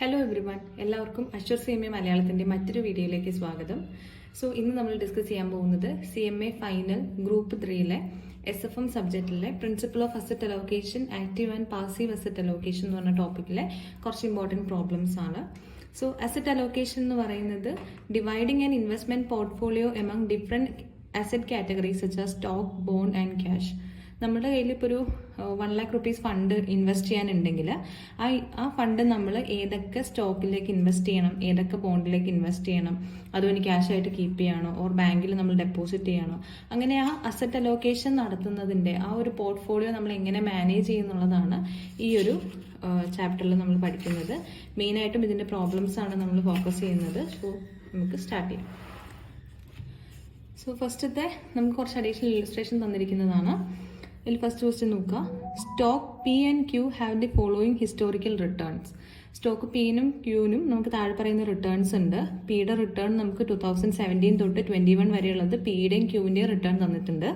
Hello everyone, എല്ലാവർക്കും അശ്വർ CMA മലയാളത്തിൻ്റെ മറ്റൊരു വീഡിയോയിലേക്ക് സ്വാഗതം. ഇന്ന് നമ്മൾ ഡിസ്കസ് ചെയ്യാൻ പോകുന്നത് CMA ഫൈനൽ ഗ്രൂപ്പ് 3-ലെ SFM സബ്ജക്റ്റിലെ principle of asset allocation, active and passive asset allocation എന്ന് പറഞ്ഞ ടോപ്പിക്കിലെ കുറച്ച് ഇമ്പോർട്ടൻറ്റ് പ്രോബ്ലംസ് ആണ്. അസറ്റ് അലോക്കേഷൻ എന്ന് പറയുന്നത് dividing an investment portfolio among different asset categories such as stock, bond and cash. നമ്മുടെ കയ്യിൽ ഇപ്പോൾ ഒരു 1 lakh rupees ഫണ്ട് ഇൻവെസ്റ്റ് ചെയ്യാനുണ്ടെങ്കിൽ ആ ഫണ്ട് നമ്മൾ ഏതൊക്കെ സ്റ്റോക്കിലേക്ക് ഇൻവെസ്റ്റ് ചെയ്യണം, ഏതൊക്കെ ബോണ്ടിലേക്ക് ഇൻവെസ്റ്റ് ചെയ്യണം, അതും ഇനി ക്യാഷ് ആയിട്ട് കീപ്പ് ചെയ്യണോ ഓർ ബാങ്കിൽ നമ്മൾ ഡെപ്പോസിറ്റ് ചെയ്യണോ, അങ്ങനെ ആ അസറ്റ് അലോക്കേഷൻ നടത്തുന്നതിൻ്റെ ആ ഒരു പോർട്ട്ഫോളിയോ നമ്മൾ എങ്ങനെ മാനേജ് ചെയ്യുന്നുള്ളതാണ് ഈ ഒരു ചാപ്റ്ററിൽ നമ്മൾ പഠിക്കുന്നത്. മെയിനായിട്ടും ഇതിൻ്റെ പ്രോബ്ലംസ് ആണ് നമ്മൾ ഫോക്കസ് ചെയ്യുന്നത്. നമുക്ക് സ്റ്റാർട്ട് ചെയ്യാം. ഫസ്റ്റത്തെ നമുക്ക് കുറച്ച് അഡീഷണൽ ഇല്ലസ്ട്രേഷൻ തന്നിരിക്കുന്നതാണ്. ഇതിൽ ഫസ്റ്റ് ക്വസ്റ്റ്യൻ നോക്കുക. Stock P and Q have the following historical returns. Stock Pനും Qനും നമുക്ക് താഴെ പറയുന്ന റിട്ടേൺസ് ഉണ്ട്. പിയുടെ റിട്ടേൺ നമുക്ക് 2017 തൊട്ട് 21 വരെയുള്ളത് പിയുടെയും Qൻ്റെയും റിട്ടേൺ തന്നിട്ടുണ്ട്.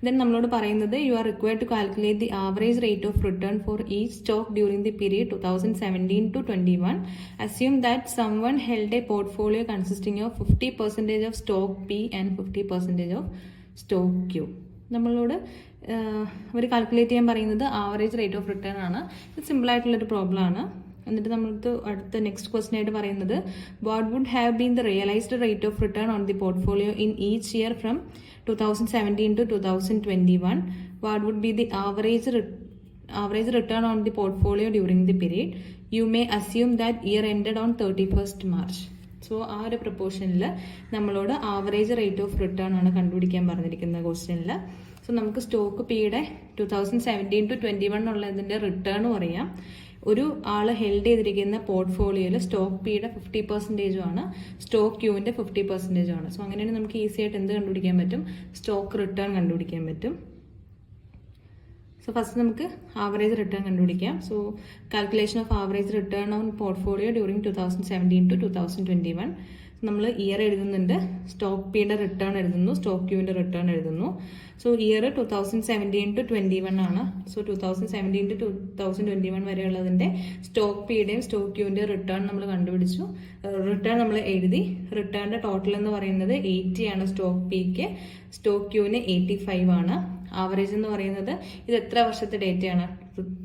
ദെൻ നമ്മളോട് പറയുന്നത് you are required to calculate the average rate of return for each stock during the period 2017 to 21. Assume that someone held a portfolio consisting of 50% of stock P and 50% of stock Q. നമ്മളോട് അവർ calculate ചെയ്യാൻ പറയുന്നത് average rate of return ആണ്. ഇത് സിമ്പിളായിട്ടുള്ളൊരു problem ആണ്. എന്നിട്ട് നമ്മൾക്ക് അടുത്ത നെക്സ്റ്റ് ക്വസ്റ്റ്യൻ ആയിട്ട് പറയുന്നത് what would have been the realised rate of return on the portfolio in each year from 2017 to 2021. What would be the average return on the portfolio during the period. You may assume that year ended on 31st March. ആ ഒരു പ്രപ്പോർഷനിൽ നമ്മളോട് average rate of return ആണ് കണ്ടുപിടിക്കാൻ പറഞ്ഞിരിക്കുന്ന ക്വസ്റ്റ്യനിൽ. നമുക്ക് stock Pയുടെ 2017 to 21 ഉള്ളതിൻ്റെ return പറയാം. ഒരു ആൾ ഹെൽഡ് ചെയ്തിരിക്കുന്ന പോർട്ട്ഫോളിയോയിൽ സ്റ്റോക്ക് Pയുടെ 50% ആണ്, സ്റ്റോക്ക് Qൻ്റെ 50% ആണ്. അങ്ങനെയാണെങ്കിൽ നമുക്ക് ഈസി ആയിട്ട് എന്ത് കണ്ടുപിടിക്കാൻ പറ്റും? സ്റ്റോക്ക് റിട്ടേൺ കണ്ടുപിടിക്കാൻ പറ്റും. ഫസ്റ്റ് നമുക്ക് ആവറേജ് റിട്ടേൺ കണ്ടുപിടിക്കാം. Calculation of average return on portfolio during 2017 to 2021. നമ്മൾ ഇയർ എഴുതുന്നുണ്ട്, സ്റ്റോക്ക് Pയുടെ റിട്ടേൺ എഴുതുന്നു, സ്റ്റോക്ക് Qൻ്റെ റിട്ടേൺ എഴുതുന്നു. ഇയർ 2017 to 21 ആണ്. 2017 to 2021 വരെയുള്ളതിൻ്റെ സ്റ്റോക്ക് Pയുടെയും സ്റ്റോക്ക് Qൻ്റെ റിട്ടേൺ നമ്മൾ കണ്ടുപിടിച്ചു. റിട്ടേൺ നമ്മൾ എഴുതി. റിട്ടേണിൻ്റെ ടോട്ടൽ എന്ന് പറയുന്നത് 80 ആണ് സ്റ്റോക്ക് Pക്ക്, സ്റ്റോക്ക് Qന് 85 ആണ്. ആവറേജ് എന്ന് പറയുന്നത് ഇത് എത്ര വർഷത്തെ ഡേറ്റയാണ്?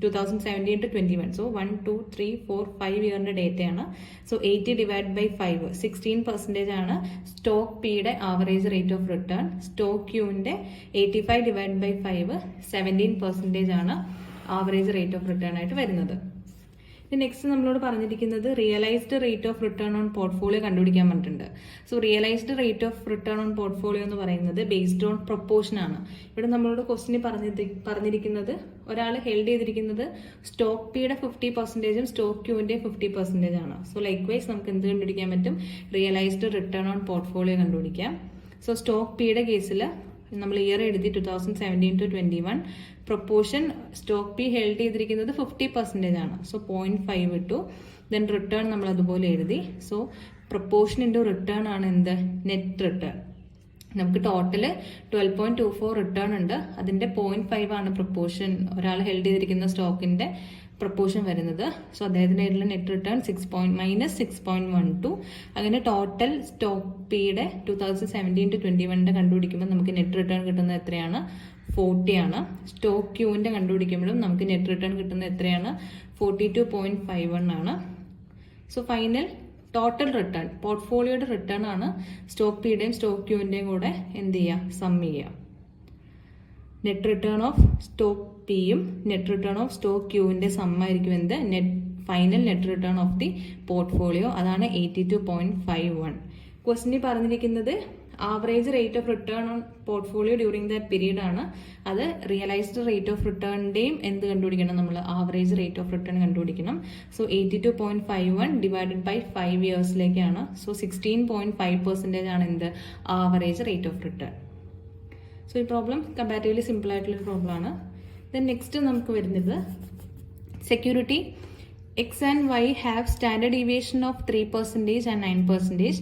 2017 to 21. 1, 2, 3, 4, 5 ഇയറിന്റെ ഡേറ്റയാണ്. 80 ഡിവൈഡ് ബൈ 5 16% ആണ് സ്റ്റോക്ക് Pയുടെ average rate of return. Stock Qൻ്റെ 85 ഡിവൈഡ് ബൈ 5 17% ആണ് ആവറേജ് റേറ്റ് ഓഫ് റിട്ടേൺ ആയിട്ട് വരുന്നത്. നെക്സ്റ്റ് നമ്മളോട് പറഞ്ഞിരിക്കുന്നത് realised rate of return on portfolio കണ്ടുപിടിക്കാൻ പറഞ്ഞിട്ടുണ്ട്. Realised rate of return on portfolio എന്ന് പറയുന്നത് ബേസ്ഡ് ഓൺ പ്രൊപ്പോർഷൻ ആണ്. ഇവിടെ നമ്മളോട് ക്വസ്റ്റിന് പറഞ്ഞിരിക്കുന്നത് ഒരാൾ ഹെൽഡ് ചെയ്തിരിക്കുന്നത് സ്റ്റോക്ക് Pയുടെ 50%ഉം സ്റ്റോക്ക് Qൻ്റെ 50% ആണ്. ലൈക്ക് വൈസ് നമുക്ക് എന്ത് കണ്ടുപിടിക്കാൻ പറ്റും? റിയലൈസ്ഡ് റിട്ടേൺ ഓൺ പോർട്ട്ഫോളിയോ കണ്ടുപിടിക്കാം. സ്റ്റോക്ക് Pയുടെ കേസിൽ നമ്മൾ ഇയർ എഴുതി 2017 to 21. Proportion stock P held ചെയ്തിരിക്കുന്നത് 50% ആണ്. 0.5 ഇട്ടു. ദെൻ റിട്ടേൺ നമ്മൾ അതുപോലെ എഴുതി. പ്രൊപ്പോർഷൻ ഇൻറ്റു റിട്ടേൺ ആണ് എന്ത്? Net return. നമുക്ക് ടോട്ടല് 12.24 റിട്ടേൺ ഉണ്ട്. അതിൻ്റെ 0.5 ആണ് പ്രൊപ്പോർഷൻ, ഒരാൾ ഹെൽഡ് ചെയ്തിരിക്കുന്ന സ്റ്റോക്കിൻ്റെ പ്രൊപ്പോർഷൻ വരുന്നത്. അദ്ദേഹത്തിൻ്റെ ആയിട്ടുള്ള നെറ്റ് റിട്ടേൺ -6.12. അങ്ങനെ ടോട്ടൽ സ്റ്റോക്ക് Pയുടെ 2017 to 21 കണ്ടുപിടിക്കുമ്പോൾ നമുക്ക് നെറ്റ് റിട്ടേൺ കിട്ടുന്നത് എത്രയാണ്? 40 ആണ്. സ്റ്റോക്ക് Qൻ്റെ കണ്ടുപിടിക്കുമ്പോഴും നമുക്ക് നെറ്റ് റിട്ടേൺ കിട്ടുന്നത് എത്രയാണ്? 42.51 ആണ്. ഫൈനൽ ടോട്ടൽ റിട്ടേൺ പോർട്ട്ഫോളിയോയുടെ റിട്ടേൺ ആണ് സ്റ്റോക്ക് Pയുടെയും സ്റ്റോക്ക് Qൻ്റെയും കൂടെ എന്ത് ചെയ്യുക? സം ചെയ്യുക. നെറ്റ് റിട്ടേൺ ഓഫ് സ്റ്റോക്ക് Pയും നെറ്റ് റിട്ടേൺ ഓഫ് സ്റ്റോക്ക് Qൻ്റെ സമ്മായിരിക്കും എന്ത്? Final net return of the portfolio. അതാണ് 82.51. ക്വസ്റ്റിന് പറഞ്ഞിരിക്കുന്നത് average rate of return on portfolio during that period ആണ്. അത് റിയലൈസ്ഡ് റേറ്റ് ഓഫ് റിട്ടേണിന്റെയും എന്ത് കണ്ടുപിടിക്കണം? നമ്മൾ ആവറേജ് റേറ്റ് ഓഫ് റിട്ടേൺ കണ്ടുപിടിക്കണം. 82.51 ഡിവൈഡഡ് ബൈ 5 ഇയേഴ്സിലേക്കാണ്. 16.5% ആണ് എന്ത്? Average rate of return. ഈ പ്രോബ്ലം കമ്പാരിറ്റീവ്ലി സിമ്പിൾ ആയിട്ടുള്ളൊരു പ്രോബ്ലം ആണ്. ദെൻ നെക്സ്റ്റ് നമുക്ക് വരുന്നത് security X and Y have standard deviation of 3% and 9%.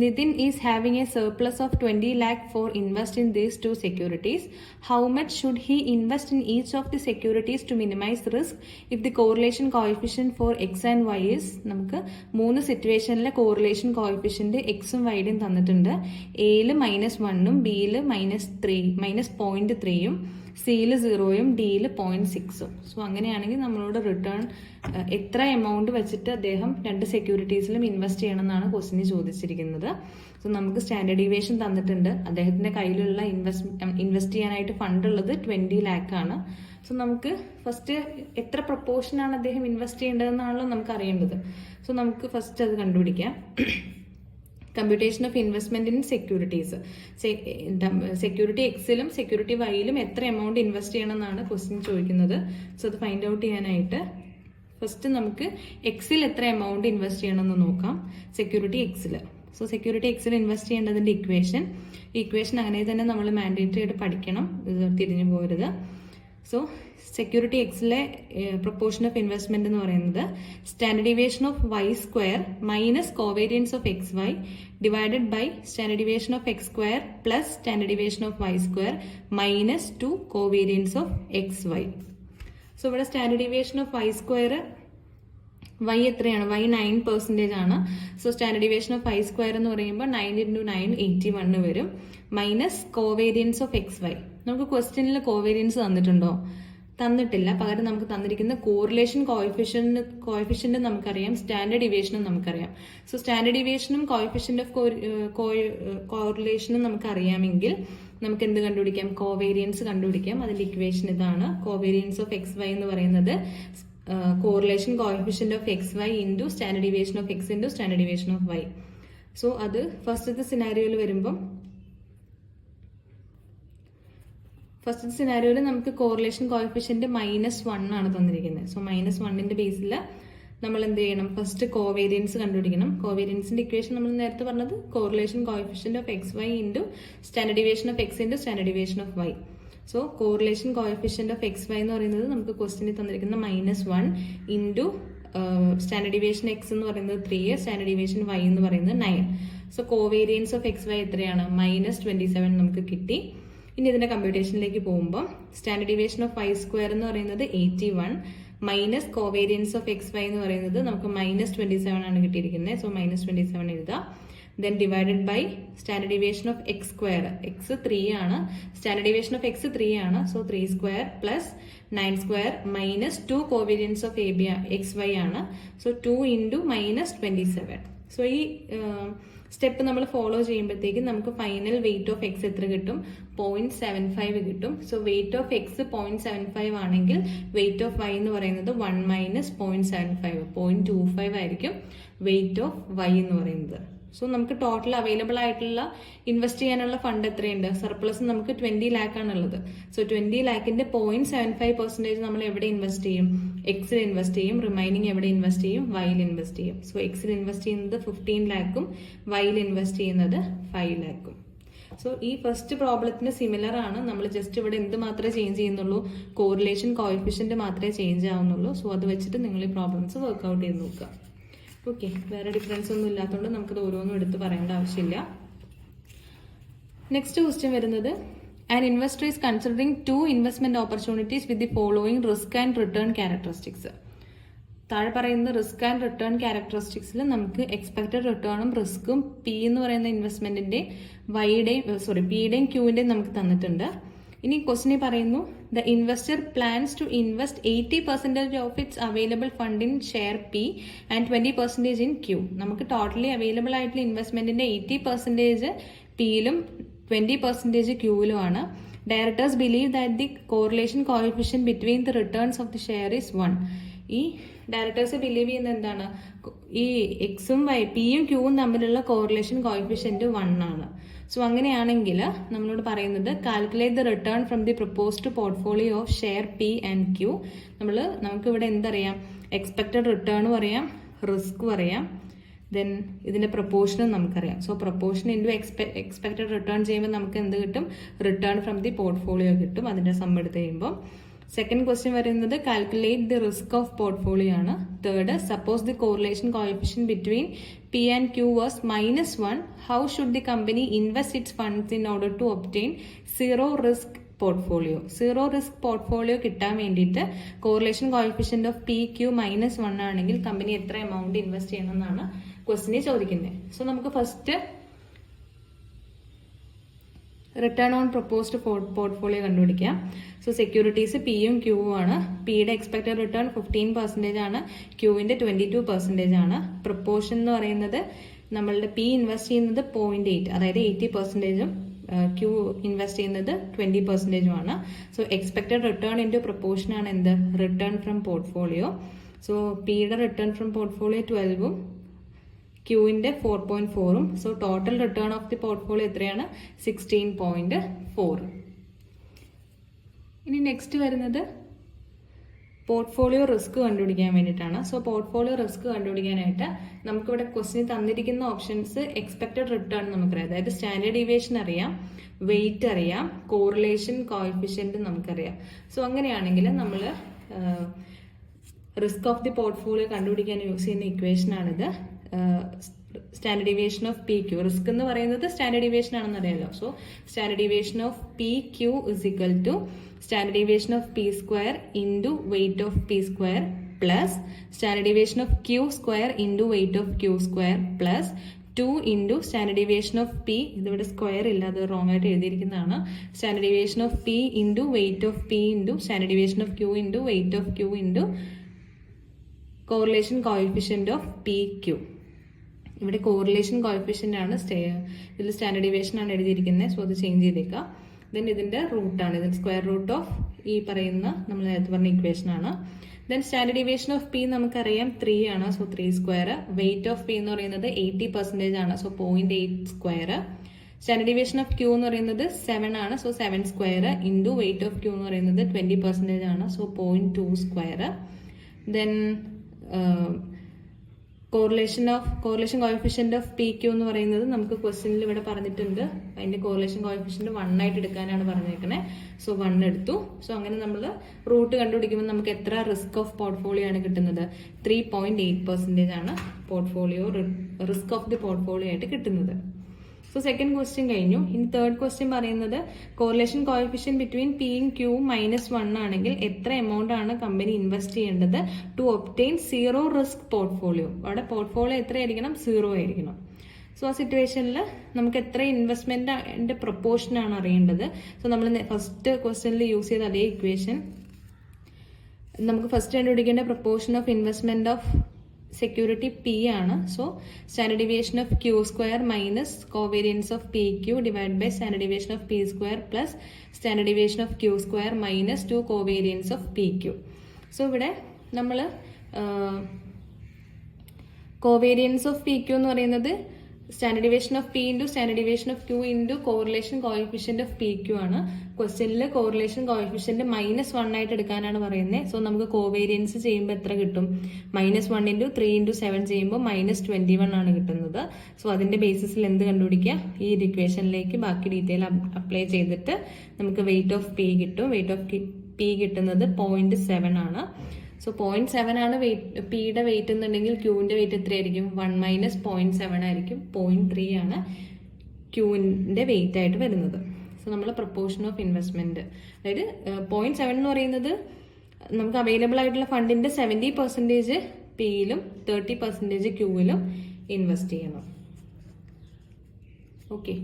Nitin is having a surplus of 20 lakh for invest in these two securities. How much should he invest in each of the securities to minimize risk if the correlation coefficient for X and Y is നമുക്ക് 3 സിറ്റുവേഷനിലെ correlation coefficient എക്സും വൈയും തന്നിട്ടുണ്ട്. എയിൽ -1ഉം ബിയിൽ -0.3യും സിയിൽ 0യും ഡിയിൽ 0.6ഉം. So അങ്ങനെയാണെങ്കിൽ നമ്മളോട് return എത്ര എമൗണ്ട് വെച്ചിട്ട് അദ്ദേഹം 2 സെക്യൂരിറ്റീസിലും ഇൻവെസ്റ്റ് ചെയ്യണം എന്നാണ് ക്വസ്റ്റിന് ചോദിച്ചിരിക്കുന്നത്. സോ നമുക്ക് സ്റ്റാൻഡേർഡ് ഡീവിയേഷൻ തന്നിട്ടുണ്ട്. അദ്ദേഹത്തിന്റെ കയ്യിലുള്ള ഇൻവെസ്റ്റ് ചെയ്യാനായിട്ട് ഫണ്ട് ഉള്ളത് 20 lakh ആണ്. സോ നമുക്ക് ഫസ്റ്റ് എത്ര പ്രൊപ്പോർഷനാണ് അദ്ദേഹം ഇൻവെസ്റ്റ് ചെയ്യേണ്ടതെന്നാണല്ലോ നമുക്ക് അറിയേണ്ടത്. സോ നമുക്ക് ഫസ്റ്റ് അത് കണ്ടുപിടിക്കാം. Computation of investment in securities. Security എക്സിലും സെക്യൂരിറ്റി വൈയിലും എത്ര എമൗണ്ട് ഇൻവെസ്റ്റ് ചെയ്യണം എന്നാണ് ക്വസ്റ്റ്യൻ ചോദിക്കുന്നത്. സോ അത് ഫൈൻഡ് ഔട്ട് ചെയ്യാനായിട്ട് ഫസ്റ്റ് നമുക്ക് എക്സിൽ എത്ര എമൗണ്ട് ഇൻവെസ്റ്റ് ചെയ്യണം എന്ന് നോക്കാം. സെക്യൂരിറ്റി എക്സിൽ. സോ സെക്യൂരിറ്റി എക്സിൽ ഇൻവെസ്റ്റ് ചെയ്യേണ്ടതിന്റെ ഇക്വേഷൻ അങ്ങനെ തന്നെ നമ്മൾ മാൻഡേറ്ററി ആയിട്ട് പഠിക്കണം, ഇത് തിരിഞ്ഞു പോകരുത്. സോ സെക്യൂരിറ്റി എക്സിലെ പ്രൊപ്പോർഷൻ ഓഫ് ഇൻവെസ്റ്റ്മെന്റ് എന്ന് പറയുന്നത് standard deviation of Y square minus covariance of X Y divided by standard deviation of X square plus standard deviation of Y square minus 2 covariance of X Y. So ഇവിടെ standard deviation of Y square Y എത്രയാണ്? Y 9% ആണ്. So standard deviation of Y square എന്ന് പറയുമ്പോൾ 9 × 9 81 വരും. Minus covariance of X y. നമുക്ക് ക്വസ്റ്റ്യനിൽ covariance തന്നിട്ടുണ്ടോ? തന്നിട്ടില്ല. പകരം നമുക്ക് തന്നിരിക്കുന്ന കോറിലേഷൻ കോഎഫിഷ്യന്റ് നമുക്കറിയാം, സ്റ്റാൻഡേർഡ് ഡീവിയേഷനും നമുക്കറിയാം. സോ സ്റ്റാൻഡേർഡ് ഡീവിയേഷനും കോഎഫിഷ്യന്റ് ഓഫ് കോറിലേഷനും നമുക്കറിയാമെങ്കിൽ നമുക്ക് എന്ത് കണ്ടുപിടിക്കാം? കോവേരിയൻസ് കണ്ടുപിടിക്കാം. അതിന്റെ ഇക്വേഷൻ ഇതാണ്. കോവേരിയൻസ് ഓഫ് എക്സ് വൈ എന്ന് പറയുന്നത് correlation coefficient of X y into standard deviation of x into standard deviation of y. So അത് ഫസ്റ്റത്തെ സിനാരിയോയിൽ വരുമ്പം ഫസ്റ്റ് സിനാരിയോയിൽ നമുക്ക് കോറിലേഷൻ കോഎഫിഷ്യന്റ് -1 ആണ് തന്നിരിക്കുന്നത്. സോ -1ന്റെ ബേസിൽ നമ്മൾ എന്ത് ചെയ്യണം? ഫസ്റ്റ് കോവേരിയൻസ് കണ്ടുപിടിക്കണം. കോവേരിയൻസിന്റെ ഇക്വേഷൻ നമ്മൾ നേരത്തെ പറഞ്ഞത് correlation coefficient of X y into standard deviation of x into standard deviation of y. So correlation coefficient of X y എന്ന് പറയുന്നത് നമുക്ക് ക്വസ്റ്റിനിൽ തന്നിരിക്കുന്ന -1 ഇൻറ്റു സ്റ്റാൻഡേർഡ് ഡീവിയേഷൻ എക്സ് എന്ന് പറയുന്നത് 3, സ്റ്റാൻഡേർഡ് ഡീവിയേഷൻ വൈ എന്ന് പറയുന്നത് 9. So covariance of X y എത്രയാണ്? -27 നമുക്ക് കിട്ടി. ഇനി ഇതിന്റെ കമ്പ്യൂട്ടേഷനിലേക്ക് പോകുമ്പോൾ standard deviation of Y square എന്ന് പറയുന്നത് 81 minus covariance of X y എന്ന് പറയുന്നത് നമുക്ക് -27 ആണ് കിട്ടിയിരിക്കുന്നത്. സോ -27 എഴുതാം. Then divided by standard deviation of X square. X 3 ആണ്, സ്റ്റാൻഡേർഡ് ഡീവിയേഷൻ ഓഫ് എക്സ് 3 ആണ്. So 3 square plus 9 square minus 2 covariance of X y ആണ്. സോ 2 × -27. സോ ഈ സ്റ്റെപ്പ് നമ്മൾ ഫോളോ ചെയ്യുമ്പോഴത്തേക്കും നമുക്ക് ഫൈനൽ വെയിറ്റ് ഓഫ് എക്സ് എത്ര കിട്ടും? 0.75 കിട്ടും. സോ വെയിറ്റ് ഓഫ് എക്സ് 0.75 ആണെങ്കിൽ വെയിറ്റ് ഓഫ് വൈ എന്ന് പറയുന്നത് 1 - 0.75 0.25 ആയിരിക്കും വെയിറ്റ് ഓഫ് വൈ എന്ന് പറയുന്നത്. സോ നമുക്ക് ടോട്ടൽ അവൈലബിൾ ആയിട്ടുള്ള ഇൻവെസ്റ്റ് ചെയ്യാനുള്ള ഫണ്ട് എത്രയുണ്ട്? സർപ്ലസ് നമുക്ക് 20 lakh ആണുള്ളത്. സോ 20 lakhന്റെ 0.75% നമ്മൾ എവിടെ ഇൻവെസ്റ്റ് ചെയ്യും? എക്സിൽ ഇൻവെസ്റ്റ് ചെയ്യും. റിമൈനിങ് എവിടെ ഇൻവെസ്റ്റ് ചെയ്യും? വൈയിൽ ഇൻവെസ്റ്റ് ചെയ്യും. സോ എക്സിൽ ഇൻവെസ്റ്റ് ചെയ്യുന്നത് 15 lakhും വൈയിൽ ഇൻവെസ്റ്റ് ചെയ്യുന്നത് 5 lakhും. സോ ഈ ഫസ്റ്റ് പ്രോബ്ലത്തിന് സിമിലർ ആണ്. നമ്മൾ ജസ്റ്റ് ഇവിടെ എന്ത് മാത്രമേ ചേഞ്ച് ചെയ്യുന്നുള്ളൂ? കോറിലേഷൻ കോഎഫിഷ്യന്റ് മാത്രമേ ചേഞ്ച് ആവുന്നുള്ളൂ. സോ അത് വെച്ചിട്ട് നിങ്ങൾ ഈ പ്രോബ്ലംസ് വർക്ക്ഔട്ട് ചെയ്ത് നോക്കുക. ഓക്കെ, വേറെ ഡിഫറൻസ് ഒന്നും ഇല്ലാത്തതുകൊണ്ട് നമുക്കത് ഓരോന്നും എടുത്ത് പറയേണ്ട ആവശ്യമില്ല. നെക്സ്റ്റ് ക്വസ്റ്റ്യൻ വരുന്നത് an investor is considering 2 investment opportunities with the following risk and return characteristics. താഴെ പറയുന്ന റിസ്ക് ആൻഡ് റിട്ടേൺ ക്യാരക്ടറിസ്റ്റിക്സിൽ നമുക്ക് എക്സ്പെക്ടഡ് റിട്ടേണും റിസ്ക്കും പി എന്ന് പറയുന്ന ഇൻവെസ്റ്റ്മെന്റിന്റെ പിയുടെയും ക്യൂവിന്റെയും നമുക്ക് തന്നിട്ടുണ്ട്. ഇനി ക്വസ്റ്റിനെ പറയുന്നു the investor plans to invest 80% of its available fund in share P and 20% in Q. നമുക്ക് ടോട്ടലി അവൈലബിൾ ആയിട്ടുള്ള ഇൻവെസ്റ്റ്മെന്റിന്റെ 80% പിയിലും 20% ക്യൂവിലുമാണ്. Directors believe that the correlation coefficient between the returns of the share is 1. ഈ ഡയറക്ടേഴ്സ് ബിലീവ് ചെയ്യുന്നത് എന്താണ്? ഈ എക്സും വൈ പിയും ക്യൂവും തമ്മിലുള്ള കോറിലേഷൻ കോഎഫിഷ്യന്റ് 1 ആണ്. സോ അങ്ങനെയാണെങ്കിൽ നമ്മളോട് പറയുന്നത് calculate the return from the proposed portfolio of share P and Q. നമുക്ക് ഇവിടെ എന്തറിയാം? എക്സ്പെക്ടഡ് റിട്ടേണും അറിയാം, റിസ്ക്കും അറിയാം, ദെൻ ഇതിന്റെ പ്രൊപ്പോർഷനും നമുക്കറിയാം. So proportion into expected return ചെയ്യുമ്പോൾ നമുക്ക് എന്ത് കിട്ടും? റിട്ടേൺ ഫ്രം ദി പോർട്ട്ഫോളിയോ കിട്ടും. അതിന്റെ സം എടുത്ത് കഴിയുമ്പോൾ സെക്കൻഡ് ക്വസ്റ്റ്യൻ വരുന്നത് calculate the risk of portfolio ആണ്. Third, suppose the correlation coefficient between P and Q was -1, how should the company invest its funds in order to obtain zero risk portfolio? Zero risk portfolio കിട്ടാൻ വേണ്ടിയിട്ട് correlation coefficient of PQ -1 ആണെങ്കിൽ company എത്ര amount invest ചെയ്യണം എന്നാണ് ക്വസ്റ്റിനെ ചോദിക്കുന്നത്. So നമുക്ക് first return on proposed portfolio കണ്ടുപിടിക്കാം. So securities പിയും ക്യൂവും ആണ്. പിയുടെ എക്സ്പെക്ടഡ് റിട്ടേൺ 15% ആണ്, ക്യൂവിന്റെ 22% ആണ്. പ്രൊപ്പോർഷൻ എന്ന് പറയുന്നത് നമ്മളുടെ പി ഇൻവെസ്റ്റ് ചെയ്യുന്നത് 0.8, അതായത് 80%ഉം ക്യൂ ഇൻവെസ്റ്റ് ചെയ്യുന്നത് 20% ആണ്. So expected return into proportion ആണ് എന്ത്? Return from portfolio. സോ പിയുടെ റിട്ടേൺ ഫ്രം പോർട്ട്ഫോളിയോ 12ഉം ക്യൂവിന്റെ 4.4ഉം. So total return of the portfolio എത്രയാണ്? 16.4. ഇനി നെക്സ്റ്റ് വരുന്നത് പോർട്ട്ഫോളിയോ റിസ്ക് കണ്ടുപിടിക്കാൻ വേണ്ടിയിട്ടാണ്. സോ പോർട്ട്ഫോളിയോ റിസ്ക് കണ്ടുപിടിക്കാനായിട്ട് നമുക്കിവിടെ ക്വസ്റ്റിന് തന്നിരിക്കുന്ന ഓപ്ഷൻസ് എക്സ്പെക്ടഡ് റിട്ടേൺ നമുക്കറിയാം, അതായത് സ്റ്റാൻഡേർഡ് ഡീവിയേഷൻ അറിയാം, വെയിറ്റ് അറിയാം, കോറിലേഷൻ കോഎഫിഷ്യന്റ് നമുക്കറിയാം. സോ അങ്ങനെയാണെങ്കിൽ നമ്മൾ റിസ്ക് ഓഫ് ദി പോർട്ട്ഫോളിയോ കണ്ടുപിടിക്കാൻ യൂസ് ചെയ്യുന്ന ഇക്വേഷൻ ആണിത്. Standard deviation of P Q, risk എന്ന് പറയുന്നത് സ്റ്റാൻഡേർഡ് ഡീവിയേഷൻ ആണെന്ന് അറിയാലോ. So standard deviation of P Q is equal to standard deviation of P square into weight of P square plus standard deviation of Q square into weight of Q square plus 2 into standard deviation of P, ഇതിവിടെ square ഇല്ല, അത് wrong ആയിട്ട് എഴുതിയിരിക്കുന്നതാണ്. Standard deviation of P into weight of P into standard deviation of Q into weight of Q into correlation coefficient of P Q. ഇവിടെ correlation coefficient ആണ്, ഇതിൽ standard deviation ആണ് എഴുതിയിരിക്കുന്നത്. സോ അത് ചേഞ്ച് ചെയ്തേക്കാം. ദെൻ ഇതിന്റെ റൂട്ടാണ്, ഇതിന്റെ സ്ക്വയർ റൂട്ട് ഓഫ് ഈ പറയുന്ന നമ്മൾ നേരത്തെ പറഞ്ഞ ഇക്വേഷൻ ആണ്. Then standard deviation of P നമുക്കറിയാം 3 ആണ്. So 3 square. Weight of P എന്ന് പറയുന്നത് 80% ആണ്. So 0.8 square. Standard deviation of Q എന്ന് പറയുന്നത് 7 ആണ്. So 7 square into weight of Q എന്ന് പറയുന്നത് 20% ആണ്. So 0.2 square. Then correlation coefficient of P Q എന്ന് പറയുന്നത് നമുക്ക് ക്വസ്റ്റ്യനിൽ ഇവിടെ പറഞ്ഞിട്ടുണ്ട്. അതിന്റെ കോറിലേഷൻ കോഎഫിഷ്യന്റ് 1 ആയിട്ട് എടുക്കാനാണ് പറഞ്ഞേക്കണേ. സോ 1 എടുത്തു. സോ അങ്ങനെ നമ്മൾ റൂട്ട് കണ്ടുപിടിക്കുമ്പോൾ നമുക്ക് എത്ര റിസ്ക് ഓഫ് പോർട്ട്ഫോളിയോ ആണ് കിട്ടുന്നത്? 3.8% ആണ് portfolio risk of the portfolio ആയിട്ട് കിട്ടുന്നത്. സോ സെക്കൻഡ് ക്വസ്റ്റ്യൻ കഴിഞ്ഞു. ഇനി തേർഡ് ക്വസ്റ്റ്യൻ പറയുന്നത് കോറിലേഷൻ കോഎഫിഷ്യന്റ് ബിറ്റ്വീൻ പിയും ക്യൂവും -1 ആണെങ്കിൽ എത്ര എമൗണ്ട് ആണ് കമ്പനി ഇൻവെസ്റ്റ് ചെയ്യേണ്ടത് to obtain zero risk portfolio? അവിടെ പോർട്ട്ഫോളിയോ എത്രയായിരിക്കണം? 0 ആയിരിക്കണം. സോ ആ സിറ്റുവേഷനിൽ നമുക്ക് എത്ര ഇൻവെസ്റ്റ്മെന്റിന്റെ പ്രൊപ്പോർഷൻ ആണ് അറിയേണ്ടത്. സോ നമ്മൾ ഫസ്റ്റ് ക്വസ്റ്റ്യനിൽ യൂസ് ചെയ്ത അതേ ഇക്വേഷൻ നമുക്ക് ഫസ്റ്റ് കണ്ടുപിടിക്കേണ്ട proportion of investment of security P ആണ്. So standard deviation of Q square minus covariance of P Q divide by standard deviation of P square plus standard deviation of Q square minus 2 covariance of P Q. So ഇവിടെ നമ്മൾ covariance of P Q എന്ന് പറയുന്നത് standard deviation of P into standard deviation of Q into correlation coefficient of P Q ആണ്. ക്വസ്റ്റ്യനിൽ correlation coefficient -1 ആയിട്ട് എടുക്കാനാണ് പറയുന്നത്. So നമുക്ക് കോവേരിയൻസ് ചെയ്യുമ്പോൾ എത്ര കിട്ടും? -1 ഇൻറ്റു 3 ഇൻറ്റു 7 ചെയ്യുമ്പോൾ -21 ആണ് കിട്ടുന്നത്. സോ അതിന്റെ ബേസിസിൽ എന്ത് കണ്ടുപിടിക്കുക? ഈ ഇക്വേഷനിലേക്ക് ബാക്കി ഡീറ്റെയിൽ അപ്ലൈ ചെയ്തിട്ട് നമുക്ക് വെയിറ്റ് ഓഫ് പി കിട്ടും. വെയിറ്റ് ഓഫ് പി കിട്ടുന്നത് 0.7 ആണ്. സോ 0.7 ആണ് പിയുടെ വെയിറ്റ് എന്നുണ്ടെങ്കിൽ ക്യൂവിന്റെ വെയിറ്റ് എത്രയായിരിക്കും? 1 - 0.7 ആയിരിക്കും. 0.3 ആണ് ക്യൂവിന്റെ വെയിറ്റ് ആയിട്ട് വരുന്നത്. സോ നമ്മൾ പ്രൊപ്പോർഷൻ ഓഫ് ഇൻവെസ്റ്റ്മെന്റ്, അതായത് 0.7 എന്ന് പറയുന്നത് നമുക്ക് അവൈലബിൾ ആയിട്ടുള്ള ഫണ്ടിന്റെ 70% പിയിലും 30% ക്യൂവിലും ഇൻവെസ്റ്റ് ചെയ്യണം. ഓക്കെ.